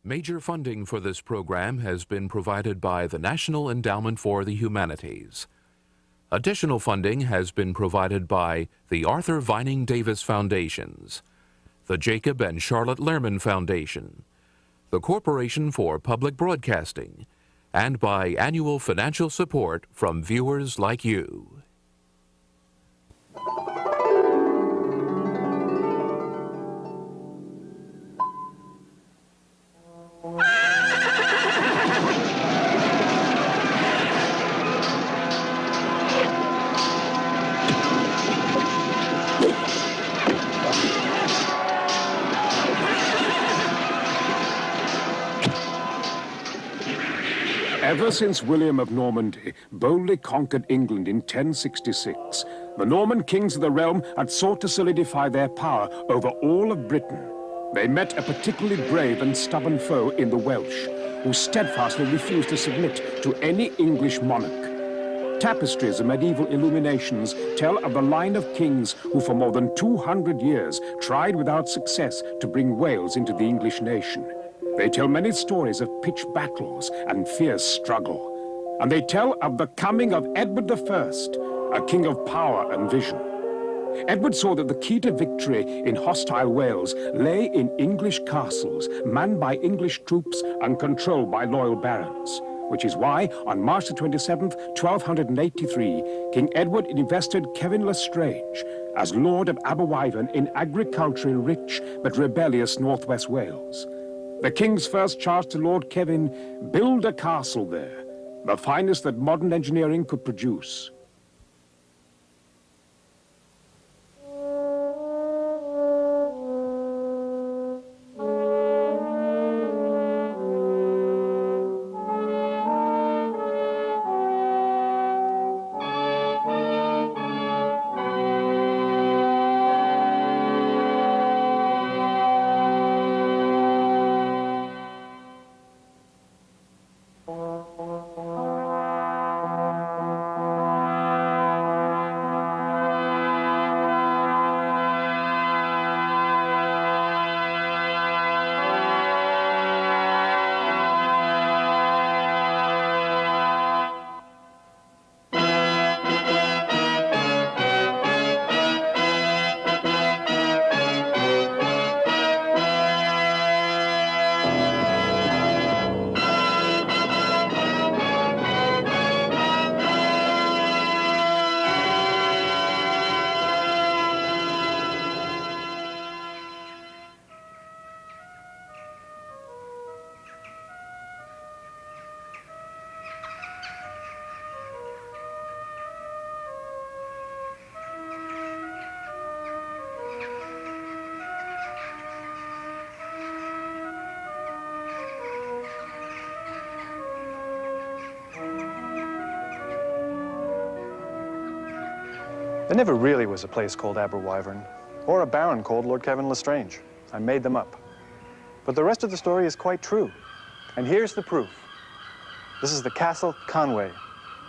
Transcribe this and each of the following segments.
Major funding for this program has been provided by the National Endowment for the Humanities. Additional funding has been provided by the Arthur Vining Davis Foundations, the Jacob and Charlotte Lehrman Foundation, the Corporation for Public Broadcasting, and by annual financial support from viewers like you. Ever since William of Normandy boldly conquered England in 1066, the Norman kings of the realm had sought to solidify their power over all of Britain. They met a particularly brave and stubborn foe in the Welsh, who steadfastly refused to submit to any English monarch. Tapestries and medieval illuminations tell of the line of kings who for more than 200 years tried without success to bring Wales into the English nation. They tell many stories of pitched battles and fierce struggle. And they tell of the coming of Edward I, a king of power and vision. Edward saw that the key to victory in hostile Wales lay in English castles, manned by English troops and controlled by loyal barons. Which is why, on March the 27th, 1283, King Edward invested Kevin Lestrange as Lord of Aberwyvern in agriculturally rich but rebellious northwest Wales. The king's first charge to Lord Kevin: build a castle there, the finest that modern engineering could produce. There never really was a place called Aberwyvern, or a baron called Lord Kevin Lestrange. I made them up. But the rest of the story is quite true. And here's the proof. This is the Castle Conway,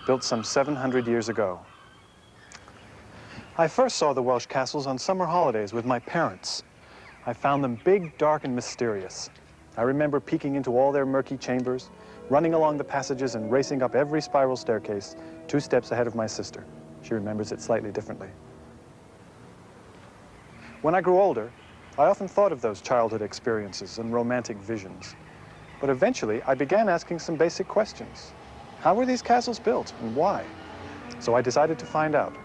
built some 700 years ago. I first saw the Welsh castles on summer holidays with my parents. I found them big, dark, and mysterious. I remember peeking into all their murky chambers, running along the passages and racing up every spiral staircase, 2 steps ahead of my sister. She remembers it slightly differently. When I grew older, I often thought of those childhood experiences and romantic visions. But eventually, I began asking some basic questions. How were these castles built, and why? So I decided to find out.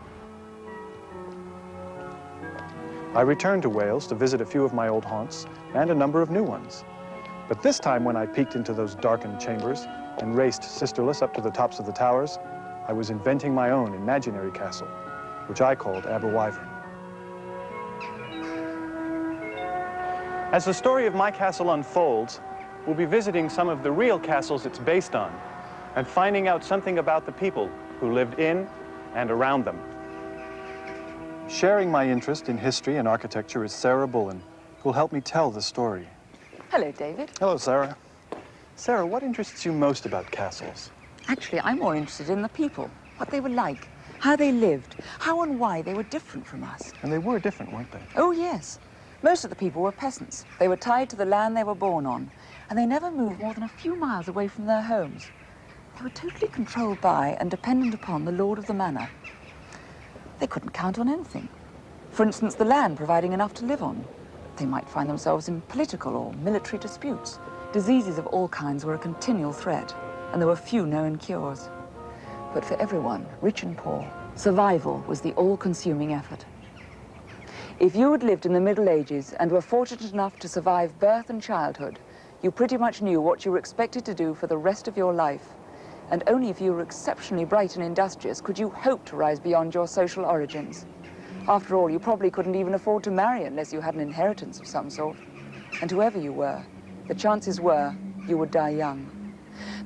I returned to Wales to visit a few of my old haunts and a number of new ones. But this time, when I peeked into those darkened chambers and raced sisterless up to the tops of the towers, I was inventing my own imaginary castle, which I called Aberwyvern. As the story of my castle unfolds, we'll be visiting some of the real castles it's based on and finding out something about the people who lived in and around them. Sharing my interest in history and architecture is Sarah Bullen, who will help me tell the story. Hello, David. Hello, Sarah. Sarah, what interests you most about castles? Actually, I'm more interested in the people, what they were like, how they lived, how and why they were different from us. And they were different, weren't they? Oh, yes. Most of the people were peasants. They were tied to the land they were born on. and they never moved more than a few miles away from their homes. They were totally controlled by and dependent upon the lord of the manor. They couldn't count on anything. For instance, the land providing enough to live on. They might find themselves in political or military disputes. Diseases of all kinds were a continual threat, and there were few known cures. But for everyone, rich and poor, survival was the all-consuming effort. If you had lived in the Middle Ages and were fortunate enough to survive birth and childhood, you pretty much knew what you were expected to do for the rest of your life. And only if you were exceptionally bright and industrious could you hope to rise beyond your social origins. After all, you probably couldn't even afford to marry unless you had an inheritance of some sort. And whoever you were, the chances were you would die young.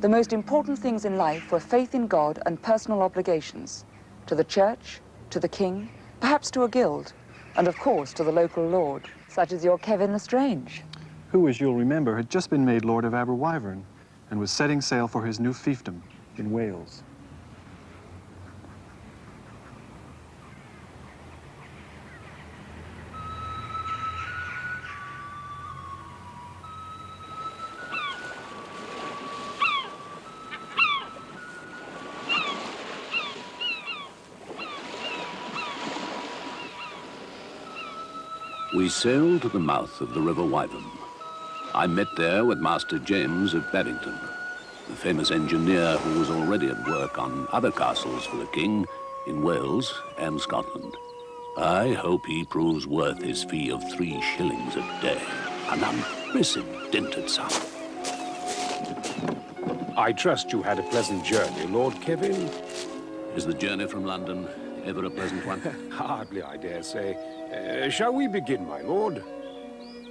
The most important things in life were faith in God and personal obligations. To the church, to the king, perhaps to a guild, and of course to the local lord, such as your Kevin Lestrange. Who, as you'll remember, had just been made Lord of Aberwyvern and was setting sail for his new fiefdom in Wales. We sailed to the mouth of the River Wyvern. I met there with Master James of Babington, the famous engineer who was already at work on other castles for the king in Wales and Scotland. I hope he proves worth his fee of 3 shillings a day, an unprecedented sum. I trust you had a pleasant journey, Lord Kevin. Is the journey from London ever a pleasant one? Hardly, I dare say. Shall we begin, my lord?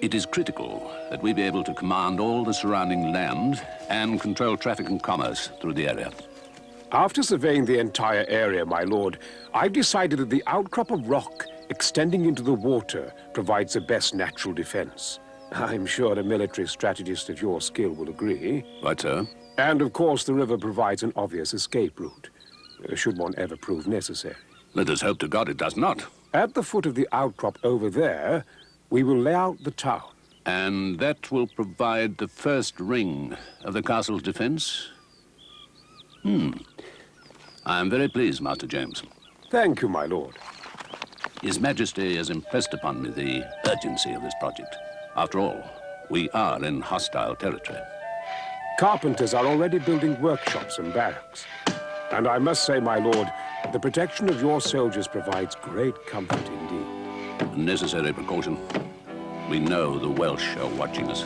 It is critical that we be able to command all the surrounding land and control traffic and commerce through the area. After surveying the entire area, my lord, I've decided that the outcrop of rock extending into the water provides the best natural defense. I'm sure a military strategist of your skill will agree. Right, sir. And of course the river provides an obvious escape route, should one ever prove necessary. Let us hope to God it does not. At the foot of the outcrop over there, we will lay out the town. And that will provide the first ring of the castle's defense? I am very pleased, Master James. Thank you, my lord. His Majesty has impressed upon me the urgency of this project. After all, we are in hostile territory. Carpenters are already building workshops and barracks. And I must say, my lord, the protection of your soldiers provides great comfort indeed. A necessary precaution. We know the Welsh are watching us.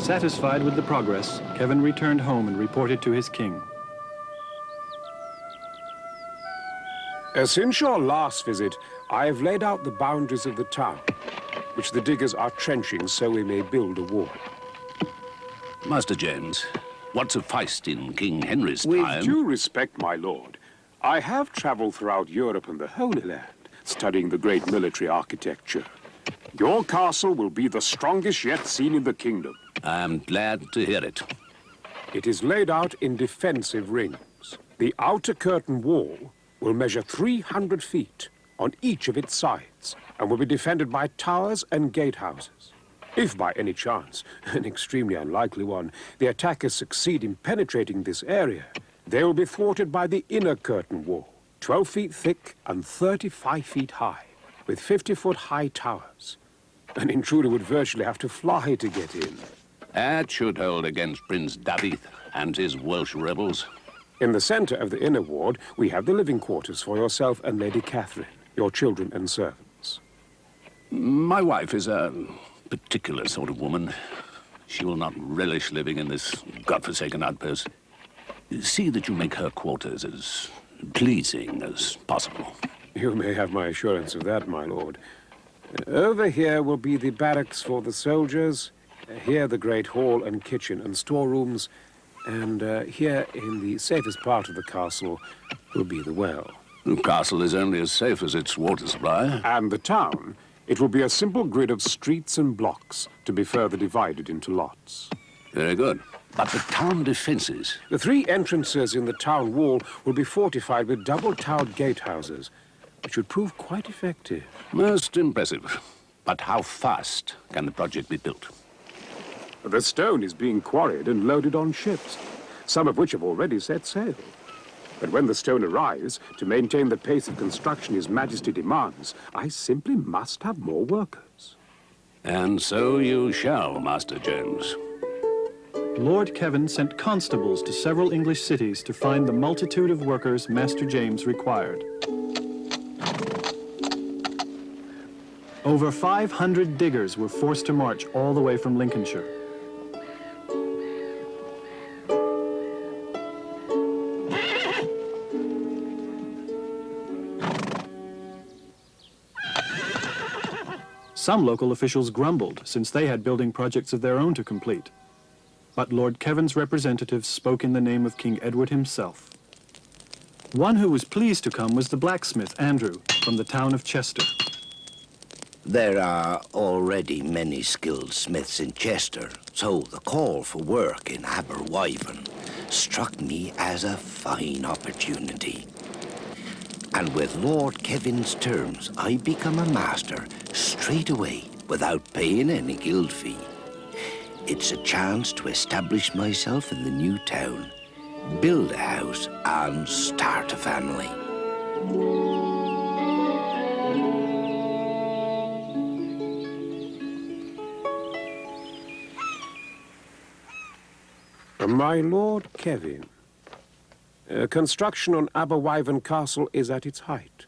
Satisfied with the progress, Kevin returned home and reported to his king. Since your last visit, I have laid out the boundaries of the town, which the diggers are trenching so we may build a wall. Master James, what sufficed in King Henry's With time... due respect, my lord, I have traveled throughout Europe and the Holy Land, studying the great military architecture. Your castle will be the strongest yet seen in the kingdom. I'm glad to hear it. It is laid out in defensive rings. The outer curtain wall will measure 300 feet on each of its sides and will be defended by towers and gatehouses. If by any chance, an extremely unlikely one, the attackers succeed in penetrating this area, they will be thwarted by the inner curtain wall, 12 feet thick and 35 feet high, with 50-foot high towers. An intruder would virtually have to fly to get in. That should hold against Prince David and his Welsh rebels. In the center of the inner ward, we have the living quarters for yourself and Lady Catherine, your children and servants. My wife is a particular sort of woman. She will not relish living in this godforsaken outpost. See that you make her quarters as pleasing as possible. You may have my assurance of that, my lord. Over here will be the barracks for the soldiers, here the great hall and kitchen and storerooms, and here in the safest part of the castle will be the well. The castle is only as safe as its water supply. And the town, it will be a simple grid of streets and blocks to be further divided into lots. Very good. But the town defenses. The 3 entrances in the town wall will be fortified with double-towered gatehouses, which should prove quite effective. Most impressive. But how fast can the project be built? The stone is being quarried and loaded on ships, some of which have already set sail. But when the stone arrives, to maintain the pace of construction His Majesty demands, I simply must have more workers. And so you shall, Master James. Lord Kevin sent constables to several English cities to find the multitude of workers Master James required. Over 500 diggers were forced to march all the way from Lincolnshire. Some local officials grumbled, since they had building projects of their own to complete. But Lord Kevin's representatives spoke in the name of King Edward himself. One who was pleased to come was the blacksmith, Andrew, from the town of Chester. There are already many skilled smiths in Chester, so the call for work in Aberwyvern struck me as a fine opportunity. And with Lord Kevin's terms, I become a master straight away without paying any guild fee. It's a chance to establish myself in the new town, build a house, and start a family. My Lord Kevin, construction on Aberwyvern Castle is at its height.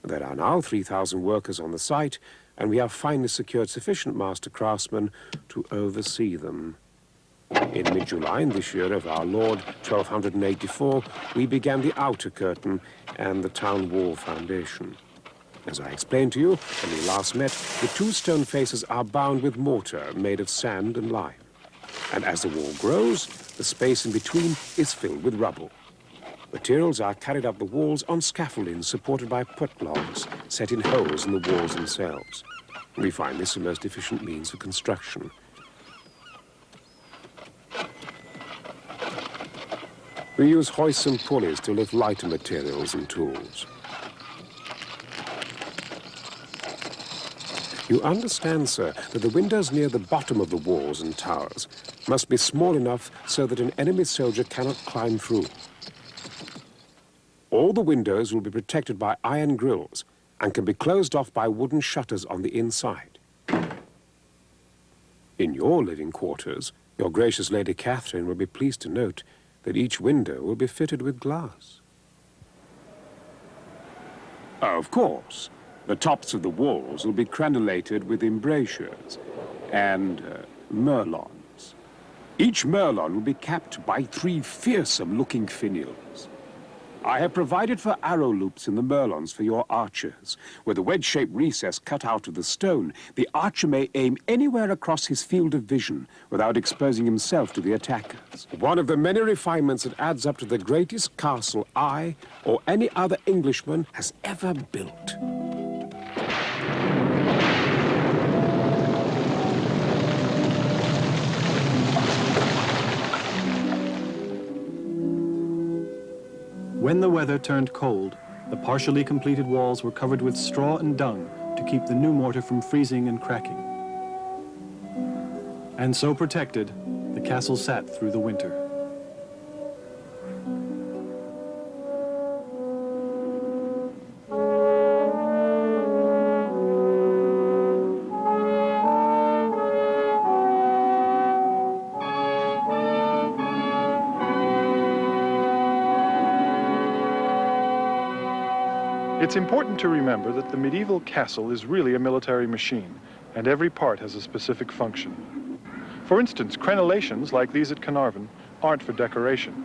There are now 3,000 workers on the site, and we have finally secured sufficient master craftsmen to oversee them. In mid-July this year of our Lord, 1284, we began the outer curtain and the town wall foundation. As I explained to you when we last met, the 2 stone faces are bound with mortar made of sand and lime. And as the wall grows, the space in between is filled with rubble. Materials are carried up the walls on scaffolding supported by put logs set in holes in the walls themselves. We find this the most efficient means of construction. We use hoists and pulleys to lift lighter materials and tools. You understand, sir, that the windows near the bottom of the walls and towers must be small enough so that an enemy soldier cannot climb through. All the windows will be protected by iron grills and can be closed off by wooden shutters on the inside. In your living quarters, your gracious Lady Catherine will be pleased to note that each window will be fitted with glass. Of course, the tops of the walls will be crenelated with embrasures and merlons. Each merlon will be capped by 3 fearsome-looking finials. I have provided for arrow loops in the merlons for your archers. With a wedge-shaped recess cut out of the stone, the archer may aim anywhere across his field of vision without exposing himself to the attackers. One of the many refinements that adds up to the greatest castle I or any other Englishman has ever built. When the weather turned cold, the partially completed walls were covered with straw and dung to keep the new mortar from freezing and cracking. And so protected, the castle sat through the winter. It's important to remember that the medieval castle is really a military machine, and every part has a specific function. For instance, crenellations like these at Carnarvon aren't for decoration.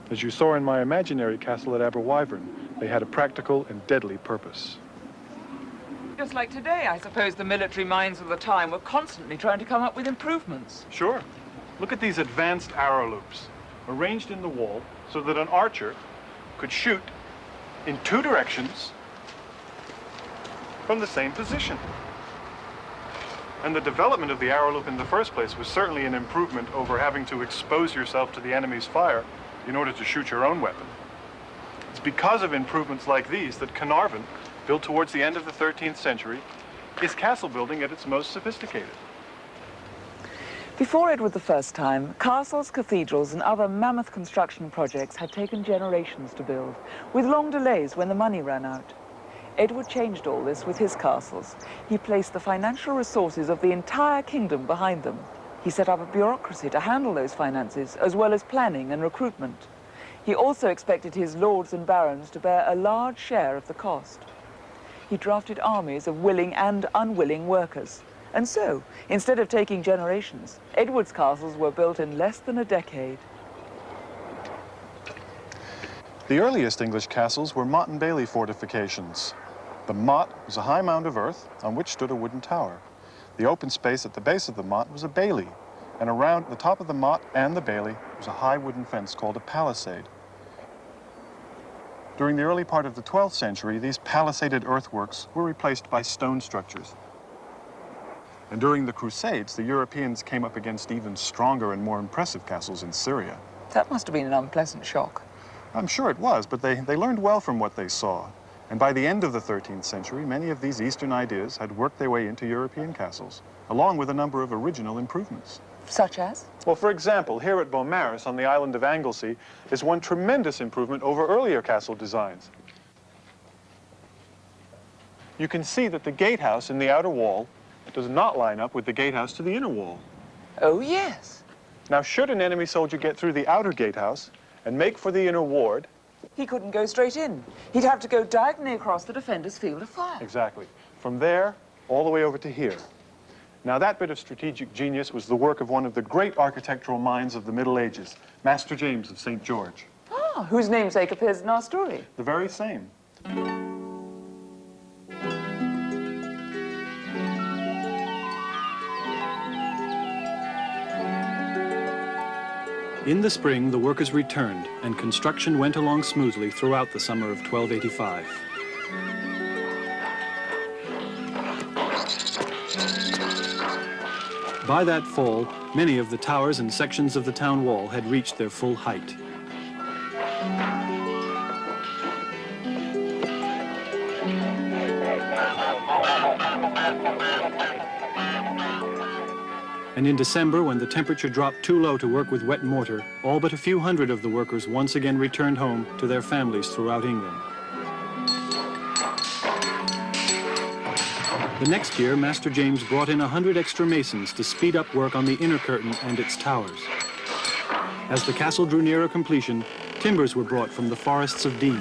As you saw in my imaginary castle at Aberwyvern, they had a practical and deadly purpose. Just like today, I suppose the military minds of the time were constantly trying to come up with improvements. Sure. Look at these advanced arrow loops, arranged in the wall so that an archer could shoot in 2 directions from the same position. And the development of the arrow loop in the first place was certainly an improvement over having to expose yourself to the enemy's fire in order to shoot your own weapon. It's because of improvements like these that Carnarvon, built towards the end of the 13th century, is castle building at its most sophisticated. Before Edward I's time, castles, cathedrals, and other mammoth construction projects had taken generations to build, with long delays when the money ran out. Edward changed all this with his castles. He placed the financial resources of the entire kingdom behind them. He set up a bureaucracy to handle those finances, as well as planning and recruitment. He also expected his lords and barons to bear a large share of the cost. He drafted armies of willing and unwilling workers. And so, instead of taking generations, Edward's castles were built in less than a decade. The earliest English castles were motte and bailey fortifications. The motte was a high mound of earth on which stood a wooden tower. The open space at the base of the motte was a bailey, and around the top of the motte and the bailey was a high wooden fence called a palisade. During the early part of the 12th century, these palisaded earthworks were replaced by stone structures. And during the Crusades, the Europeans came up against even stronger and more impressive castles in Syria. That must have been an unpleasant shock. I'm sure it was, but they learned well from what they saw. And by the end of the 13th century, many of these Eastern ideas had worked their way into European castles, along with a number of original improvements. Such as? Well, for example, here at Beaumaris on the island of Anglesey is one tremendous improvement over earlier castle designs. You can see that the gatehouse in the outer wall does not line up with the gatehouse to the inner wall. Oh, yes. Now, should an enemy soldier get through the outer gatehouse and make for the inner ward, He couldn't go straight in. He'd have to go diagonally across the defender's field of fire. exactly, from there all the way over to here. Now, that bit of strategic genius was the work of one of the great architectural minds of the Middle Ages, Master James of St. George. Ah, whose namesake appears in our story. The very same. In the spring, the workers returned, and construction went along smoothly throughout the summer of 1285. By that fall, many of the towers and sections of the town wall had reached their full height. And in December, when the temperature dropped too low to work with wet mortar, all but a few hundred of the workers once again returned home to their families throughout England. The next year, Master James brought in 100 extra masons to speed up work on the inner curtain and its towers. As the castle drew nearer completion, timbers were brought from the forests of Dean.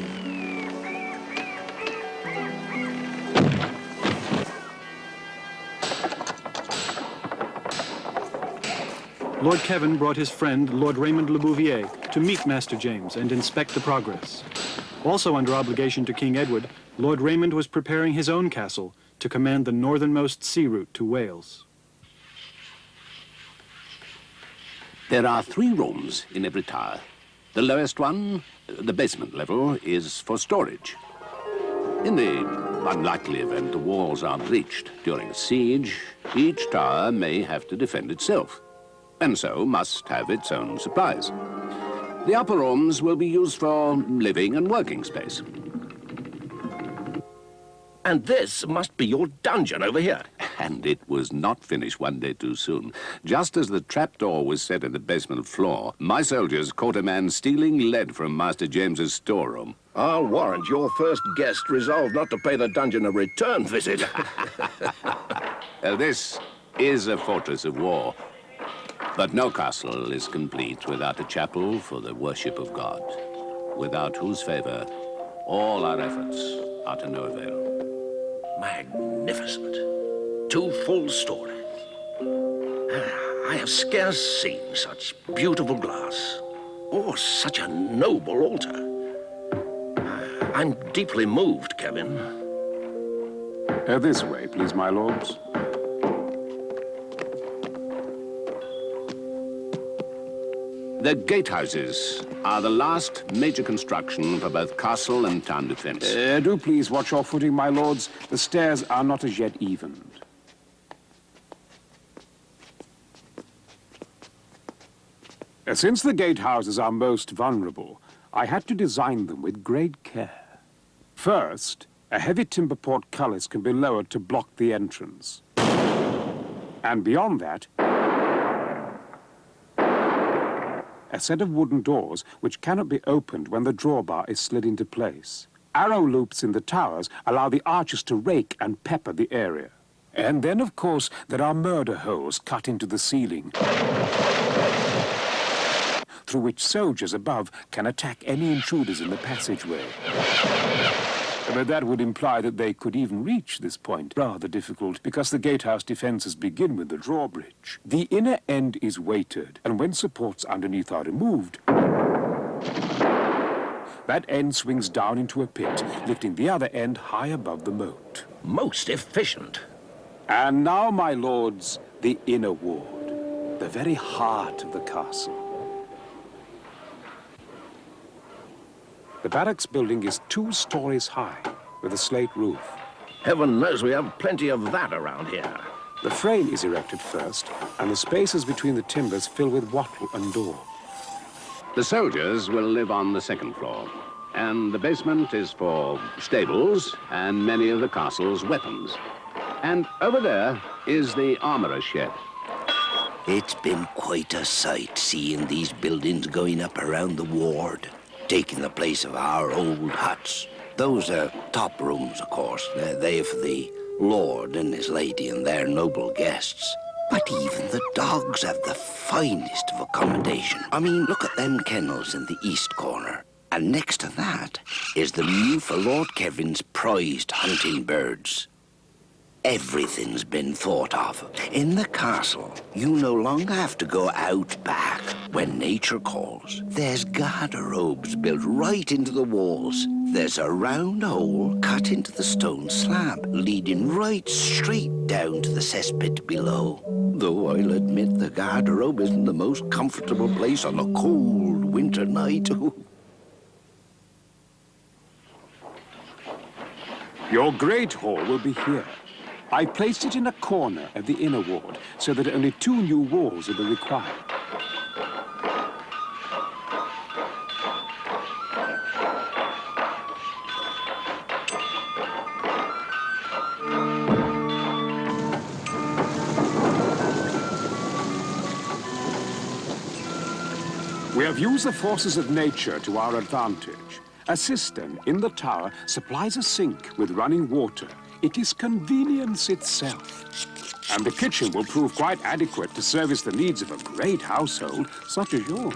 Lord Kevin brought his friend, Lord Raymond Le Bouvier, to meet Master James and inspect the progress. Also under obligation to King Edward, Lord Raymond was preparing his own castle to command the northernmost sea route to Wales. There are 3 rooms in every tower. The lowest one, the basement level, is for storage. In the unlikely event the walls are breached during a siege, each tower may have to defend itself, and so must have its own supplies. The upper rooms will be used for living and working space. And this must be your dungeon over here. And it was not finished one day too soon. Just as the trapdoor was set in the basement floor, my soldiers caught a man stealing lead from Master James's storeroom. I'll warrant your first guest resolved not to pay the dungeon a return visit. This is a fortress of war. But no castle is complete without a chapel for the worship of God, without whose favor all our efforts are to no avail. Magnificent. 2 full stories. I have scarce seen such beautiful glass, or such a noble altar. I'm deeply moved, Kevin. This way, please, my lords. The gatehouses are the last major construction for both castle and town defense. Do please watch your footing, my lords. The stairs are not as yet evened. Since the gatehouses are most vulnerable, I had to design them with great care. First, a heavy timber portcullis can be lowered to block the entrance. And beyond that, a set of wooden doors which cannot be opened when the drawbar is slid into place. Arrow loops in the towers allow the archers to rake and pepper the area. And then, of course, there are murder holes cut into the ceiling, through which soldiers above can attack any intruders in the passageway. But that would imply that they could even reach this point. Rather difficult, because the gatehouse defenses begin with the drawbridge. The inner end is weighted, and when supports underneath are removed, that end swings down into a pit, lifting the other end high above the moat. Most efficient. And now, my lords, the inner ward, the very heart of the castle. The barracks building is 2 stories high, with a slate roof. Heaven knows we have plenty of that around here. The frame is erected first, and the spaces between the timbers fill with wattle and door. The soldiers will live on the 2nd floor, and the basement is for stables and many of the castle's weapons. And over there is the armorer's shed. It's been quite a sight seeing these buildings going up around the ward, taking the place of our old huts. Those are top rooms, of course. They're for the lord and his lady and their noble guests. But even the dogs have the finest of accommodation. I mean, look at them kennels in the east corner. And next to that is the mew for Lord Kevin's prized hunting birds. Everything's been thought of. In the castle, you no longer have to go out back when nature calls. There's garderobes built right into the walls. There's a round hole cut into the stone slab, leading right straight down to the cesspit below. Though I'll admit the garderobe isn't the most comfortable place on a cold winter night. Your great hall will be here. I placed it in a corner of the inner ward so that only 2 new walls will be required. We have used the forces of nature to our advantage. A cistern in the tower supplies a sink with running water. It is convenience itself. And the kitchen will prove quite adequate to service the needs of a great household such as yours.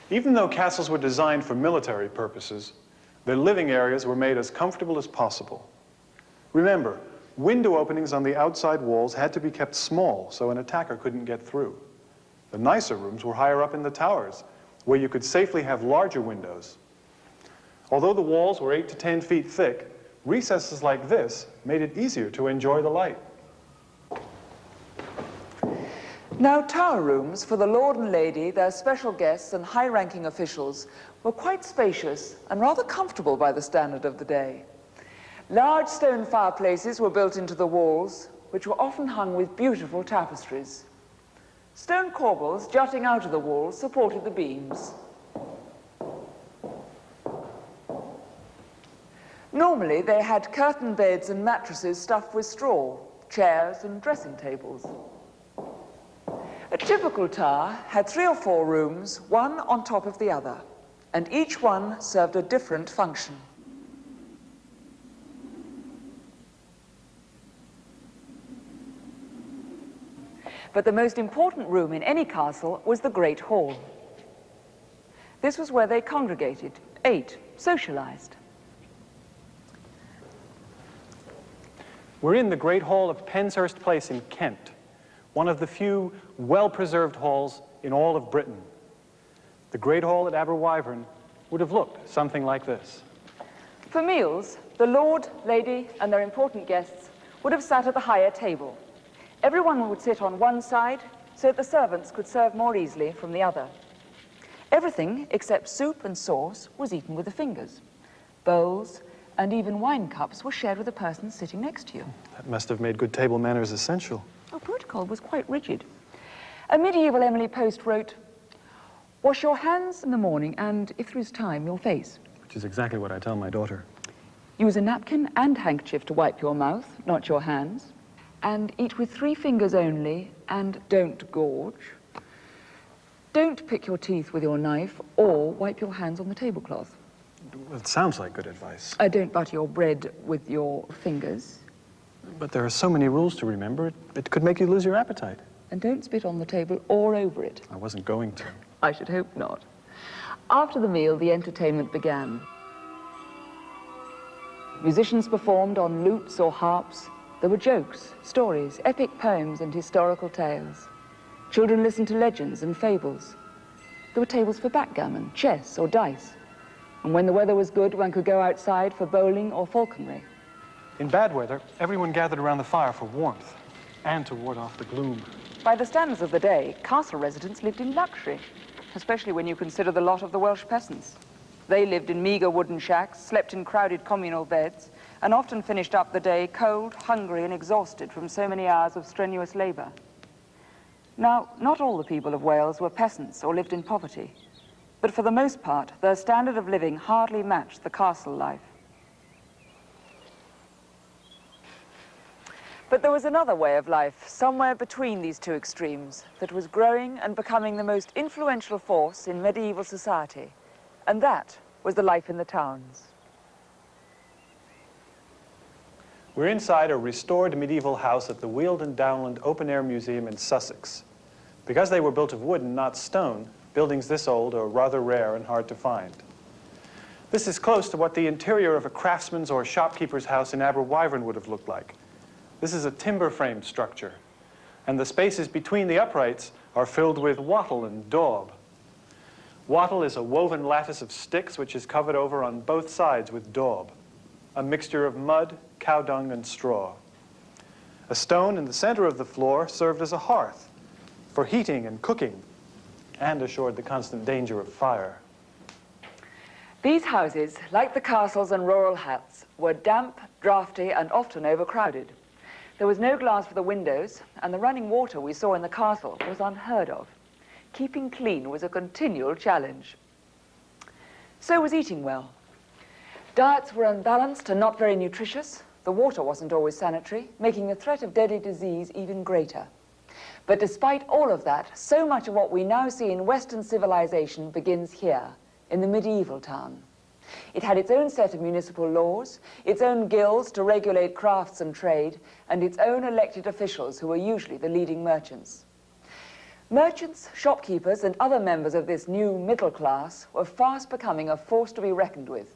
Even though castles were designed for military purposes, their living areas were made as comfortable as possible. Remember, window openings on the outside walls had to be kept small so an attacker couldn't get through. The nicer rooms were higher up in the towers, where you could safely have larger windows. Although the walls were 8 to 10 feet thick, recesses like this made it easier to enjoy the light. Now, tower rooms for the lord and lady, their special guests and high-ranking officials were quite spacious and rather comfortable by the standard of the day. Large stone fireplaces were built into the walls, which were often hung with beautiful tapestries. Stone corbels jutting out of the walls supported the beams. Normally, they had curtain beds and mattresses stuffed with straw, chairs and dressing tables. A typical tower had 3 or 4 rooms, one on top of the other, and each one served a different function. But the most important room in any castle was the Great Hall. This was where they congregated, ate, socialized. We're in the Great Hall of Penshurst Place in Kent, one of the few well-preserved halls in all of Britain. The Great Hall at Aberwyvern would have looked something like this. For meals, the lord, lady, and their important guests would have sat at the higher table. Everyone would sit on one side so that the servants could serve more easily from the other. Everything except soup and sauce was eaten with the fingers. Bowls and even wine cups were shared with the person sitting next to you. That must have made good table manners essential. Our protocol was quite rigid. A medieval Emily Post wrote, "Wash your hands in the morning and, if there is time, your face. Which is exactly what I tell my daughter. Use a napkin and handkerchief to wipe your mouth, not your hands. And eat with 3 fingers only, and don't gorge. Don't pick your teeth with your knife or wipe your hands on the tablecloth. Well, it sounds like good advice. Don't butter your bread with your fingers. But there are so many rules to remember, it could make you lose your appetite. And don't spit on the table or over it. I wasn't going to. I should hope not." After the meal, the entertainment began. Musicians performed on lutes or harps. There were jokes, stories, epic poems, and historical tales. Children listened to legends and fables. There were tables for backgammon, chess, or dice. And when the weather was good, one could go outside for bowling or falconry. In bad weather, everyone gathered around the fire for warmth and to ward off the gloom. By the standards of the day, castle residents lived in luxury, especially when you consider the lot of the Welsh peasants. They lived in meager wooden shacks, slept in crowded communal beds, and often finished up the day cold, hungry, and exhausted from so many hours of strenuous labor. Now, not all the people of Wales were peasants or lived in poverty, but for the most part, their standard of living hardly matched the castle life. But there was another way of life, somewhere between these two extremes, that was growing and becoming the most influential force in medieval society, and that was the life in the towns. We're inside a restored medieval house at the Weald and Downland Open Air Museum in Sussex. Because they were built of wood and not stone, buildings this old are rather rare and hard to find. This is close to what the interior of a craftsman's or shopkeeper's house in Aberwyvern would have looked like. This is a timber-framed structure, and the spaces between the uprights are filled with wattle and daub. Wattle is a woven lattice of sticks which is covered over on both sides with daub, a mixture of mud, cow dung, and straw. A stone in the center of the floor served as a hearth for heating and cooking, and assured the constant danger of fire. These houses, like the castles and rural huts, were damp, draughty, and often overcrowded. There was no glass for the windows, and the running water we saw in the castle was unheard of. Keeping clean was a continual challenge. So was eating well. Diets were unbalanced and not very nutritious. The water wasn't always sanitary, making the threat of deadly disease even greater. But despite all of that, so much of what we now see in Western civilization begins here, in the medieval town. It had its own set of municipal laws, its own guilds to regulate crafts and trade, and its own elected officials who were usually the leading merchants. Merchants, shopkeepers, and other members of this new middle class were fast becoming a force to be reckoned with.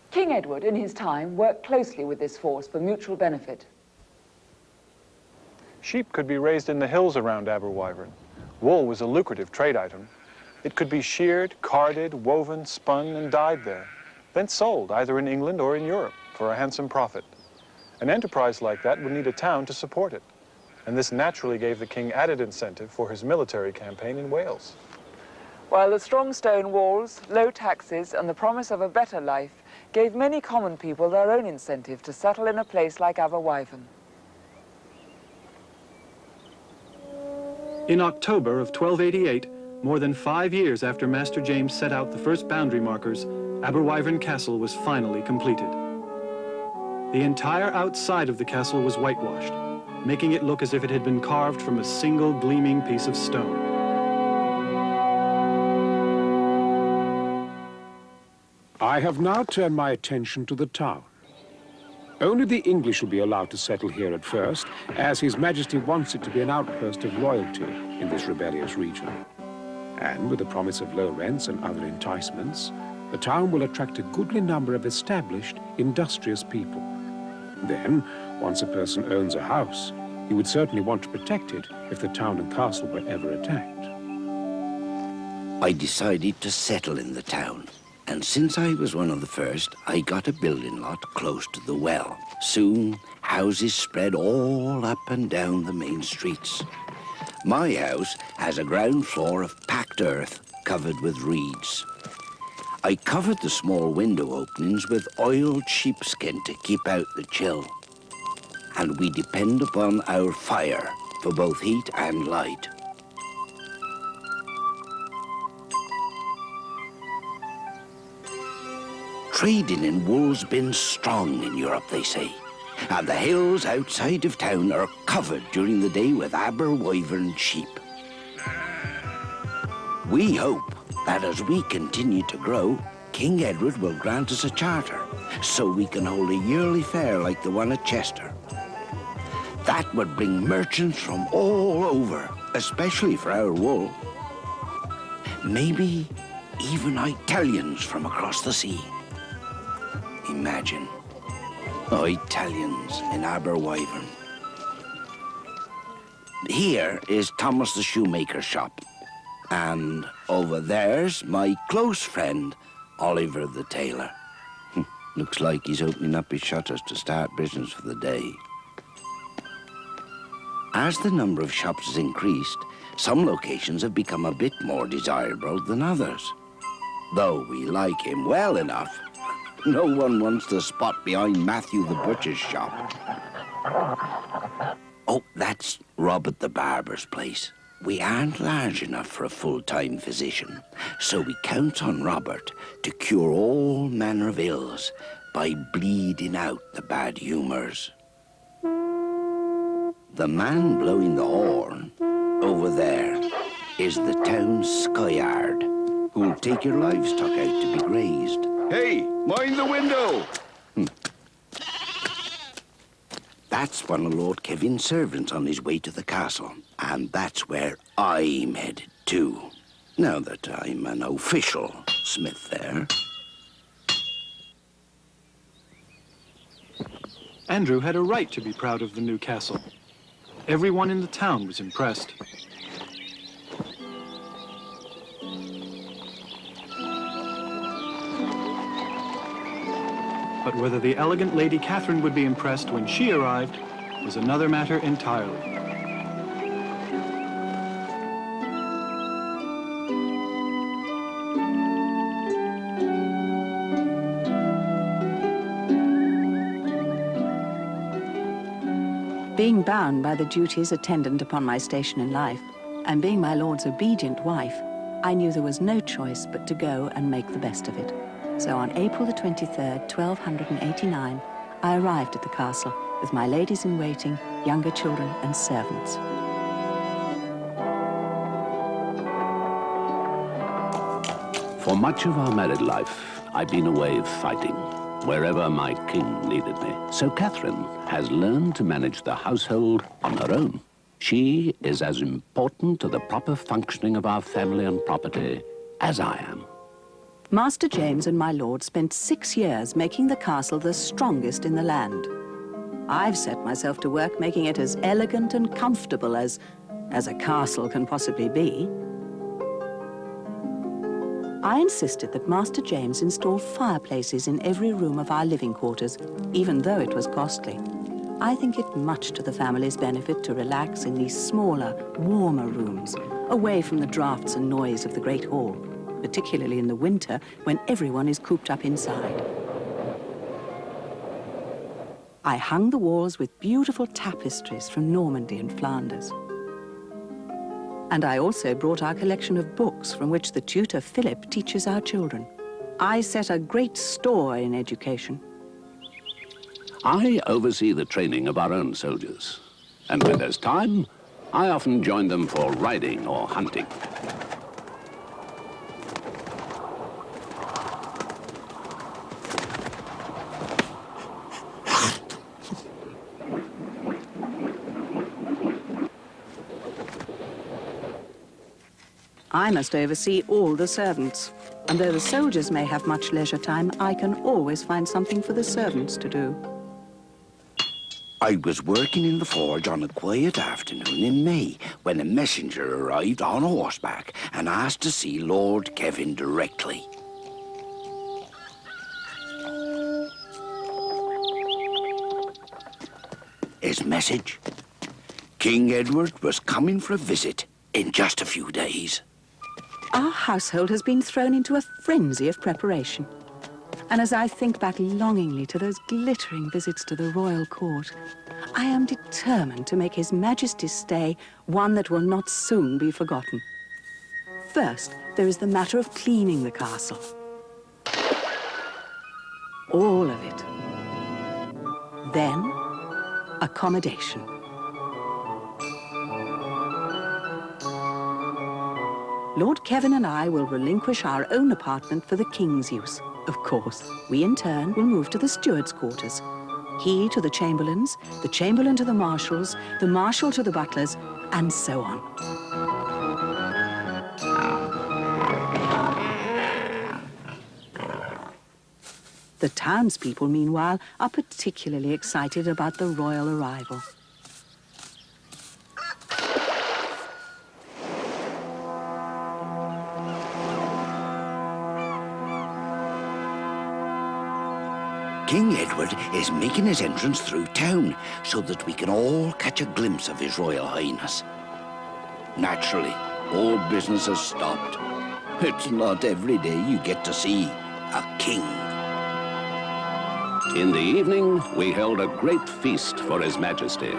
King Edward, in his time, worked closely with this force for mutual benefit. Sheep could be raised in the hills around Aberwyvern. Wool was a lucrative trade item. It could be sheared, carded, woven, spun, and dyed there, then sold either in England or in Europe for a handsome profit. An enterprise like that would need a town to support it, and this naturally gave the king added incentive for his military campaign in Wales. While the strong stone walls, low taxes, and the promise of a better life gave many common people their own incentive to settle in a place like Aberwyvern. In October of 1288, more than 5 years after Master James set out the first boundary markers, Aberwyvern Castle was finally completed. The entire outside of the castle was whitewashed, making it look as if it had been carved from a single gleaming piece of stone. I have now turned my attention to the town. Only the English will be allowed to settle here at first, as His Majesty wants it to be an outpost of loyalty in this rebellious region. And with the promise of low rents and other enticements, the town will attract a goodly number of established, industrious people. Then, once a person owns a house, he would certainly want to protect it if the town and castle were ever attacked. I decided to settle in the town. And since I was one of the first, I got a building lot close to the well. Soon, houses spread all up and down the main streets. My house has a ground floor of packed earth covered with reeds. I covered the small window openings with oiled sheepskin to keep out the chill. and we depend upon our fire for both heat and light. Trading in wool's been strong in Europe, they say, and the hills outside of town are covered during the day with aber wyvern sheep. We hope that as we continue to grow, King Edward will grant us a charter so we can hold a yearly fair like the one at Chester. That would bring merchants from all over, especially for our wool. Maybe even Italians from across the sea. Imagine, Italians in Aberwyvern. Here is Thomas the shoemaker's shop. And over there's my close friend, Oliver the tailor. Looks like he's opening up his shutters to start business for the day. As the number of shops has increased, some locations have become a bit more desirable than others. Though we like him well enough, no one wants to spot behind Matthew the butcher's shop. Oh, that's Robert the barber's place. We aren't large enough for a full-time physician, so we count on Robert to cure all manner of ills by bleeding out the bad humours. The man blowing the horn over there is the town skyard, who'll take your livestock out to be grazed. Hey, mind the window! That's one of Lord Kevin's servants on his way to the castle, and that's where I'm headed to, now that I'm an official smith there. Andrew had a right to be proud of the new castle. Everyone in the town was impressed. But whether the elegant Lady Catherine would be impressed when she arrived was another matter entirely. Being bound by the duties attendant upon my station in life, and being my lord's obedient wife, I knew there was no choice but to go and make the best of it. So on April the 23rd, 1289, I arrived at the castle with my ladies-in-waiting, younger children and servants. For much of our married life, I've been away fighting, wherever my king needed me. So Catherine has learned to manage the household on her own. She is as important to the proper functioning of our family and property as I am. Master James and my lord spent 6 years making the castle the strongest in the land. I've set myself to work making it as elegant and comfortable as a castle can possibly be. I insisted that Master James install fireplaces in every room of our living quarters, even though it was costly. I think it much to the family's benefit to relax in these smaller, warmer rooms, away from the drafts and noise of the Great Hall, particularly in the winter when everyone is cooped up inside. I hung the walls with beautiful tapestries from Normandy and Flanders. And I also brought our collection of books from which the tutor Philip teaches our children. I set a great store in education. I oversee the training of our own soldiers, and when there's time, I often join them for riding or hunting. I must oversee all the servants, and though the soldiers may have much leisure time, I can always find something for the servants to do. I was working in the forge on a quiet afternoon in May when a messenger arrived on horseback and asked to see Lord Kevin directly. His message? King Edward was coming for a visit in just a few days. Our household has been thrown into a frenzy of preparation. And as I think back longingly to those glittering visits to the royal court, I am determined to make His Majesty's stay one that will not soon be forgotten. First, there is the matter of cleaning the castle. All of it. Then, accommodation. Lord Kevin and I will relinquish our own apartment for the King's use. Of course, we in turn will move to the steward's quarters. He to the Chamberlain's, the Chamberlain to the Marshal's, the Marshal to the butler's, and so on. The townspeople, meanwhile, are particularly excited about the royal arrival. King Edward is making his entrance through town so that we can all catch a glimpse of His Royal Highness. Naturally, all business has stopped. It's not every day you get to see a king. In the evening, we held a great feast for His Majesty.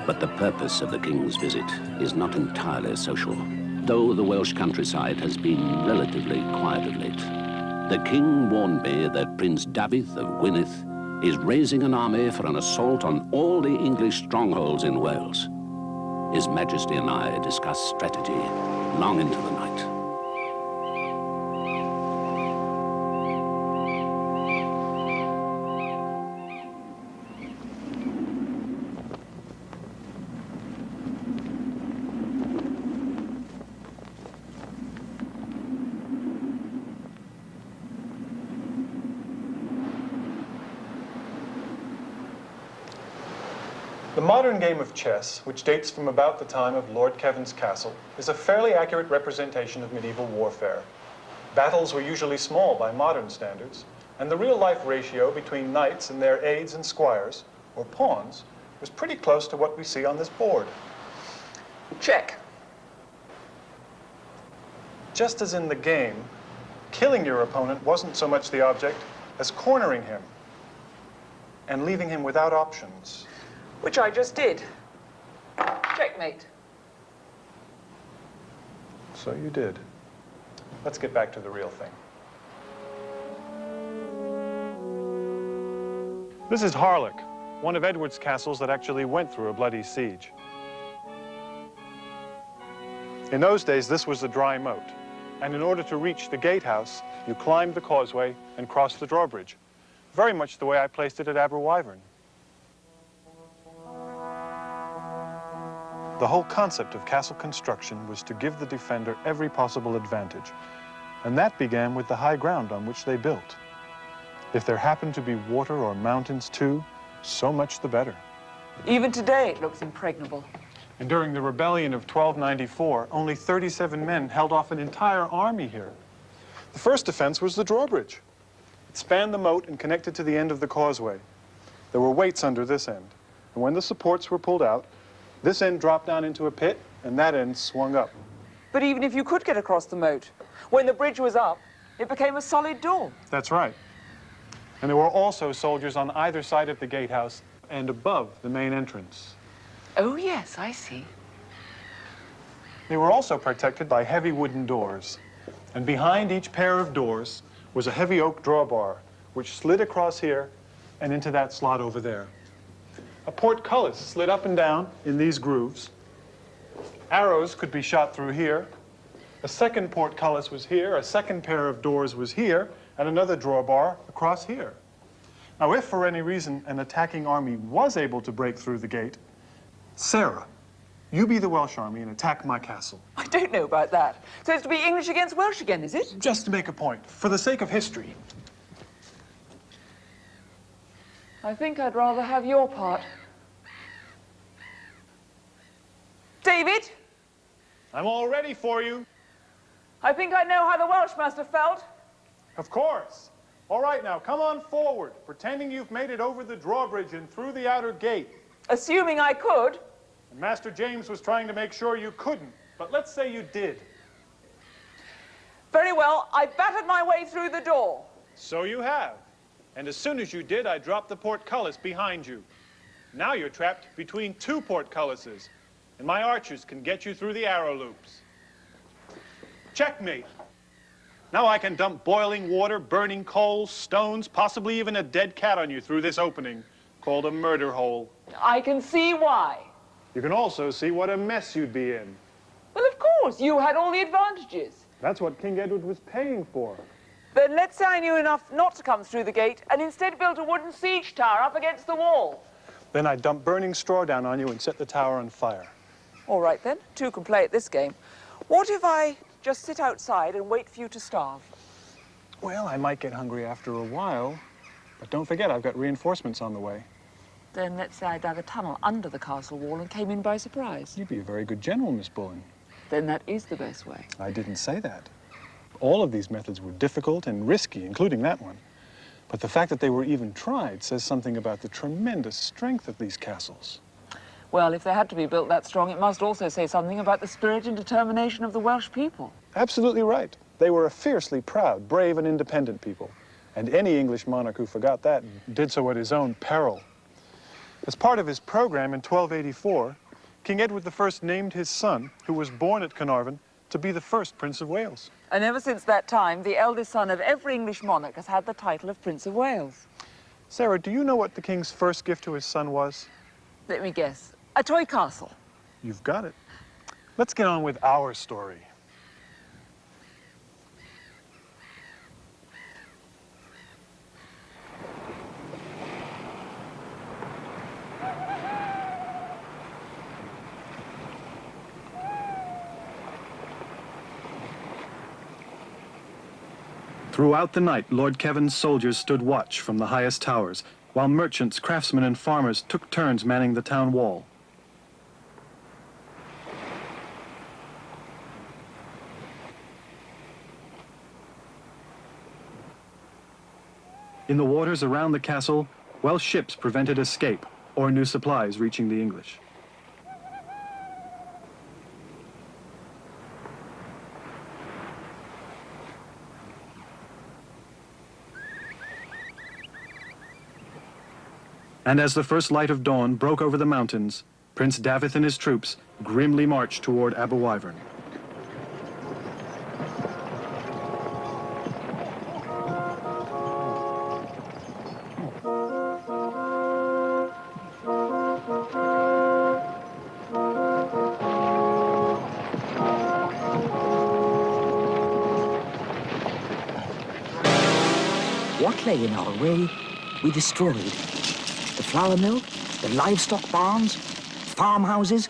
But the purpose of the King's visit is not entirely social, though the Welsh countryside has been relatively quiet of late. The King warned me that Prince David of Gwynedd is raising an army for an assault on all the English strongholds in Wales. His Majesty and I discussed strategy long into the night. The modern game of chess, which dates from about the time of Lord Kevin's castle, is a fairly accurate representation of medieval warfare. Battles were usually small by modern standards, and the real-life ratio between knights and their aides and squires, or pawns, was pretty close to what we see on this board. Check. Just as in the game, killing your opponent wasn't so much the object as cornering him and leaving him without options. Which I just did. Checkmate. So you did. Let's get back to the real thing. This is Harlech, one of Edward's castles that actually went through a bloody siege. In those days, this was the dry moat. And in order to reach the gatehouse, you climbed the causeway and crossed the drawbridge. Very much the way I placed it at Aberwyvern. The whole concept of castle construction was to give the defender every possible advantage. And that began with the high ground on which they built. If there happened to be water or mountains too, so much the better. Even today it looks impregnable. And during the rebellion of 1294, only 37 men held off an entire army here. The first defense was the drawbridge. It spanned the moat and connected to the end of the causeway. There were weights under this end. And when the supports were pulled out, this end dropped down into a pit, and that end swung up. But even if you could get across the moat, when the bridge was up, it became a solid door. That's right. And there were also soldiers on either side of the gatehouse and above the main entrance. Oh, yes, I see. They were also protected by heavy wooden doors. And behind each pair of doors was a heavy oak drawbar, which slid across here and into that slot over there. A portcullis slid up and down in these grooves. Arrows could be shot through here. A second portcullis was here, a second pair of doors was here, and another drawbar across here. Now, if for any reason an attacking army was able to break through the gate, Sarah, you be the Welsh army and attack my castle. I don't know about that. So it's to be English against Welsh again, is it? Just to make a point, for the sake of history. I think I'd rather have your part. David? I'm all ready for you. I think I know how the Welsh must have felt. Of course. All right, now, come on forward, pretending you've made it over the drawbridge and through the outer gate. Assuming I could. And Master James was trying to make sure you couldn't, but let's say you did. Very well, I battered my way through the door. So you have. And as soon as you did, I dropped the portcullis behind you. Now you're trapped between two portcullises, and my archers can get you through the arrow loops. Checkmate. Now I can dump boiling water, burning coals, stones, possibly even a dead cat on you through this opening, called a murder hole. I can see why. You can also see what a mess you'd be in. Well, of course, you had all the advantages. That's what King Edward was paying for. Then let's say I knew enough not to come through the gate and instead built a wooden siege tower up against the wall. Then I'd dump burning straw down on you and set the tower on fire. All right, then. Two can play at this game. What if I just sit outside and wait for you to starve? Well, I might get hungry after a while, but don't forget I've got reinforcements on the way. Then let's say I dug a tunnel under the castle wall and came in by surprise. You'd be a very good general, Miss Bullen. Then that is the best way. I didn't say that. All of these methods were difficult and risky, including that one. But the fact that they were even tried says something about the tremendous strength of these castles. Well, if they had to be built that strong, it must also say something about the spirit and determination of the Welsh people. Absolutely right. They were a fiercely proud, brave, and independent people. And any English monarch who forgot that did so at his own peril. As part of his program in 1284, King Edward I named his son, who was born at Carnarvon, to be the first Prince of Wales. And ever since that time, the eldest son of every English monarch has had the title of Prince of Wales. Sarah, do you know what the king's first gift to his son was? Let me guess. A toy castle. You've got it. Let's get on with our story. Throughout the night, Lord Kevin's soldiers stood watch from the highest towers, while merchants, craftsmen, and farmers took turns manning the town wall. In the waters around the castle, Welsh ships prevented escape or new supplies reaching the English. And as the first light of dawn broke over the mountains, Prince Davith and his troops grimly marched toward Aberwyvern. What lay in our way, we destroyed. The flour mill, the livestock barns, farmhouses.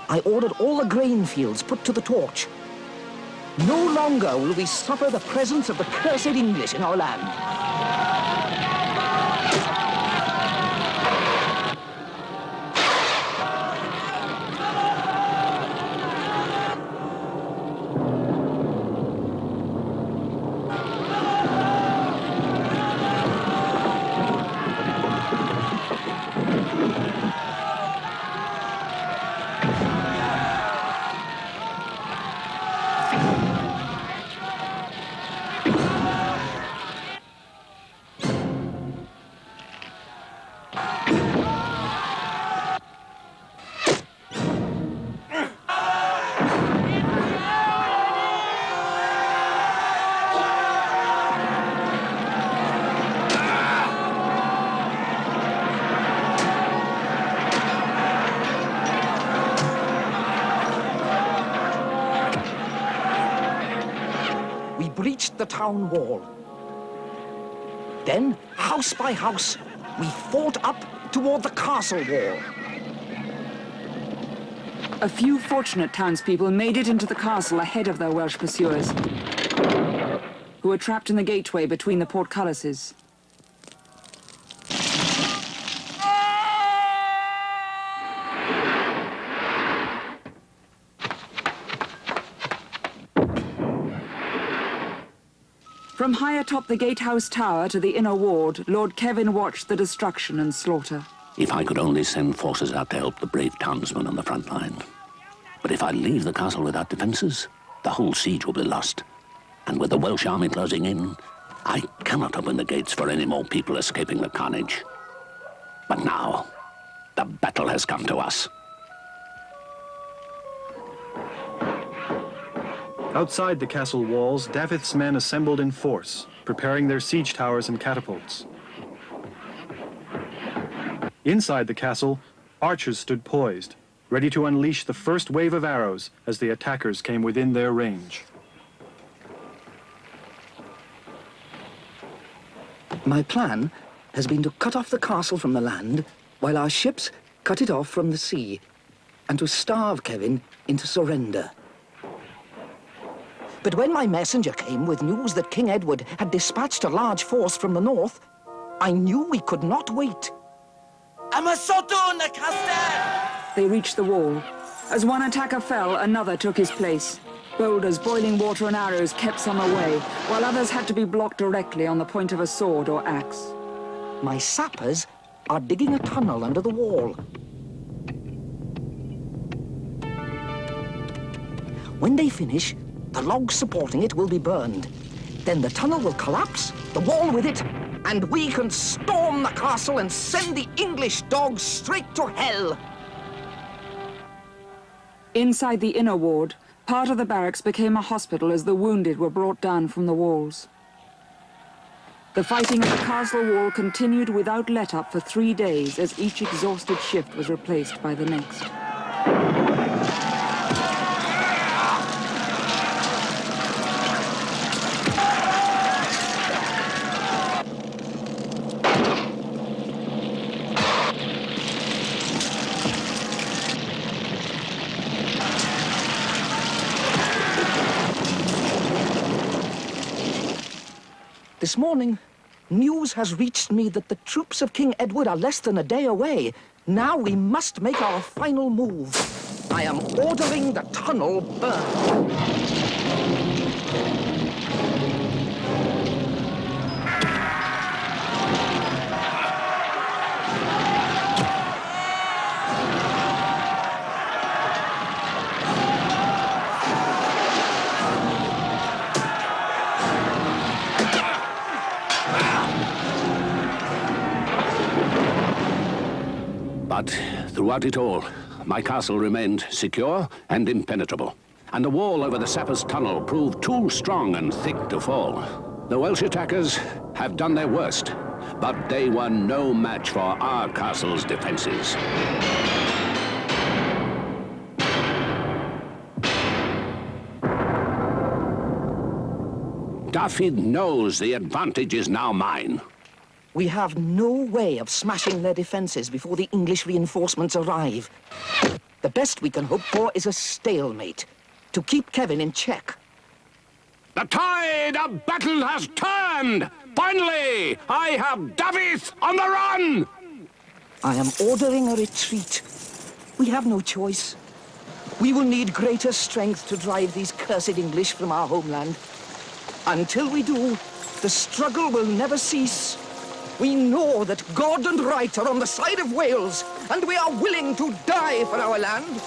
I ordered all the grain fields put to the torch. No longer will we suffer the presence of the cursed English in our land. Breached the town wall. Then, house by house, we fought up toward the castle wall. A few fortunate townspeople made it into the castle ahead of their Welsh pursuers, who were trapped in the gateway between the portcullises. From high atop the gatehouse tower to the inner ward, Lord Kevin watched the destruction and slaughter. If I could only send forces out to help the brave townsmen on the front line. But if I leave the castle without defences, the whole siege will be lost. And with the Welsh army closing in, I cannot open the gates for any more people escaping the carnage. But now, the battle has come to us. Outside the castle walls, Dafydd's men assembled in force, preparing their siege towers and catapults. Inside the castle, archers stood poised, ready to unleash the first wave of arrows as the attackers came within their range. My plan has been to cut off the castle from the land while our ships cut it off from the sea, and to starve Kevin into surrender. But when my messenger came with news that King Edward had dispatched a large force from the north, I knew we could not wait. They reached the wall. As one attacker fell, another took his place. Boulders, boiling water and arrows kept some away, while others had to be blocked directly on the point of a sword or axe. My sappers are digging a tunnel under the wall. When they finish, the logs supporting it will be burned. Then the tunnel will collapse, the wall with it, and we can storm the castle and send the English dogs straight to hell. Inside the inner ward, part of the barracks became a hospital as the wounded were brought down from the walls. The fighting at the castle wall continued without let-up for 3 days as each exhausted shift was replaced by the next. This morning, news has reached me that the troops of King Edward are less than a day away. Now we must make our final move. I am ordering the tunnel burned. But throughout it all, my castle remained secure and impenetrable. And the wall over the Sappers' Tunnel proved too strong and thick to fall. The Welsh attackers have done their worst, but they were no match for our castle's defenses. Dafydd knows the advantage is now mine. We have no way of smashing their defenses before the English reinforcements arrive. The best we can hope for is a stalemate, to keep Kevin in check. The tide of battle has turned! Finally, I have Dafydd on the run! I am ordering a retreat. We have no choice. We will need greater strength to drive these cursed English from our homeland. Until we do, the struggle will never cease. We know that God and right are on the side of Wales, and we are willing to die for our land.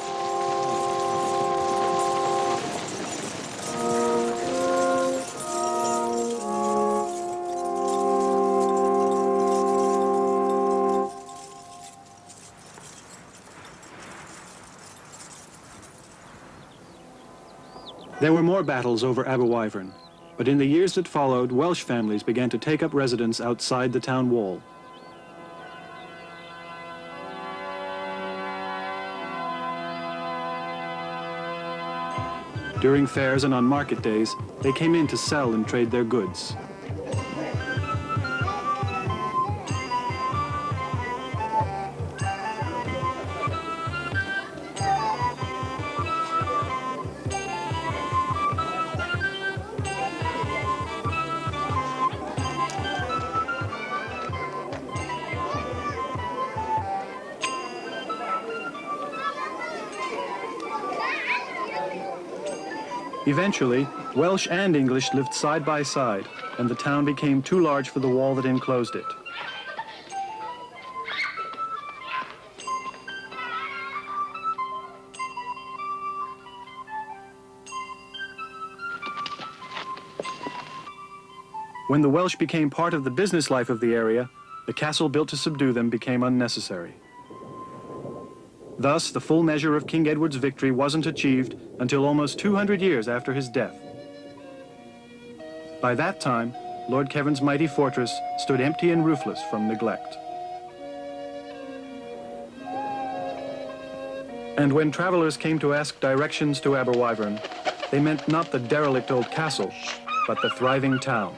There were more battles over Aberwyvern, but in the years that followed, Welsh families began to take up residence outside the town wall. During fairs and on market days, they came in to sell and trade their goods. Eventually, Welsh and English lived side by side, and the town became too large for the wall that enclosed it. When the Welsh became part of the business life of the area, the castle built to subdue them became unnecessary. Thus, the full measure of King Edward's victory wasn't achieved until almost 200 years after his death. By that time, Lord Kevin's mighty fortress stood empty and roofless from neglect. And when travelers came to ask directions to Aberwyvern, they meant not the derelict old castle, but the thriving town.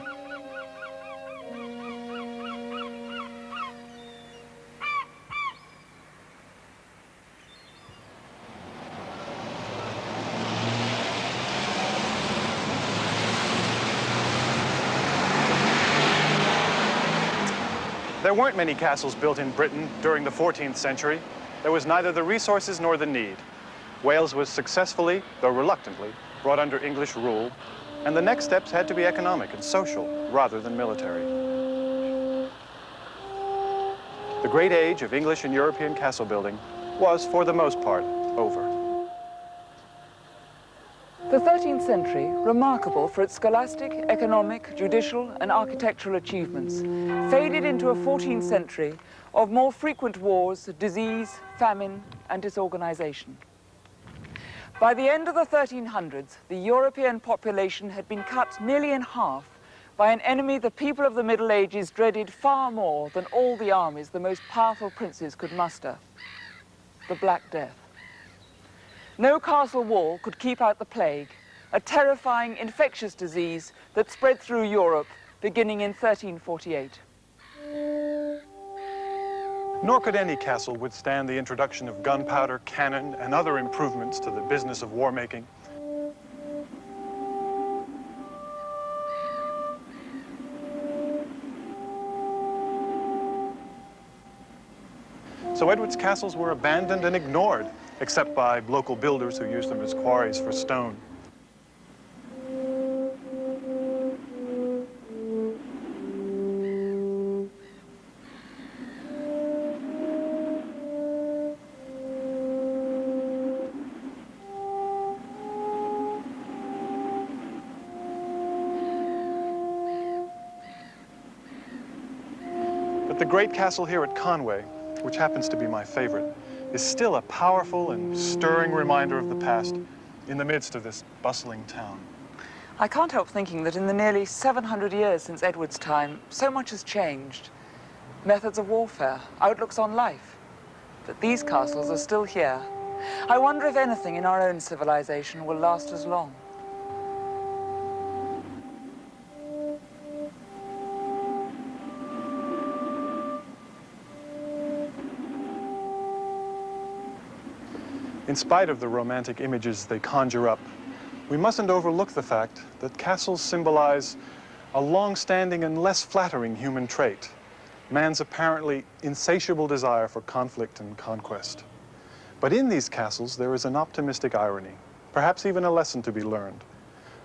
There weren't many castles built in Britain during the 14th century. There was neither the resources nor the need. Wales was successfully, though reluctantly, brought under English rule, and the next steps had to be economic and social rather than military. The great age of English and European castle building was, for the most part, over. The 13th century, remarkable for its scholastic, economic, judicial, and architectural achievements, faded into a 14th century of more frequent wars, disease, famine, and disorganization. By the end of the 1300s, the European population had been cut nearly in half by an enemy the people of the Middle Ages dreaded far more than all the armies the most powerful princes could muster: the Black Death. No castle wall could keep out the plague, a terrifying infectious disease that spread through Europe beginning in 1348. Nor could any castle withstand the introduction of gunpowder, cannon, and other improvements to the business of war making. So Edward's castles were abandoned and ignored, except by local builders who used them as quarries for stone. But the great castle here at Conway, which happens to be my favorite, is still a powerful and stirring reminder of the past in the midst of this bustling town. I can't help thinking that in the nearly 700 years since Edward's time, so much has changed. Methods of warfare, outlooks on life. But these castles are still here. I wonder if anything in our own civilization will last as long. In spite of the romantic images they conjure up, we mustn't overlook the fact that castles symbolize a long-standing and less flattering human trait: man's apparently insatiable desire for conflict and conquest. But in these castles, there is an optimistic irony, perhaps even a lesson to be learned.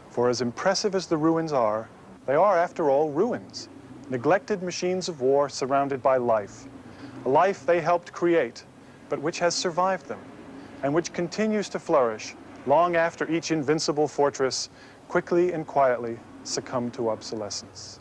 For as impressive as the ruins are, they are, after all, ruins, neglected machines of war surrounded by life, a life they helped create, but which has survived them, and which continues to flourish long after each invincible fortress quickly and quietly succumbed to obsolescence.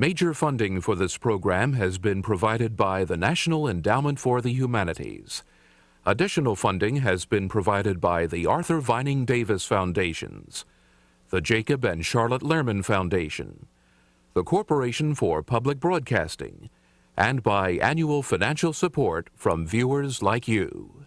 Major funding for this program has been provided by the National Endowment for the Humanities. Additional funding has been provided by the Arthur Vining Davis Foundations, the Jacob and Charlotte Lehrman Foundation, the Corporation for Public Broadcasting, and by annual financial support from viewers like you.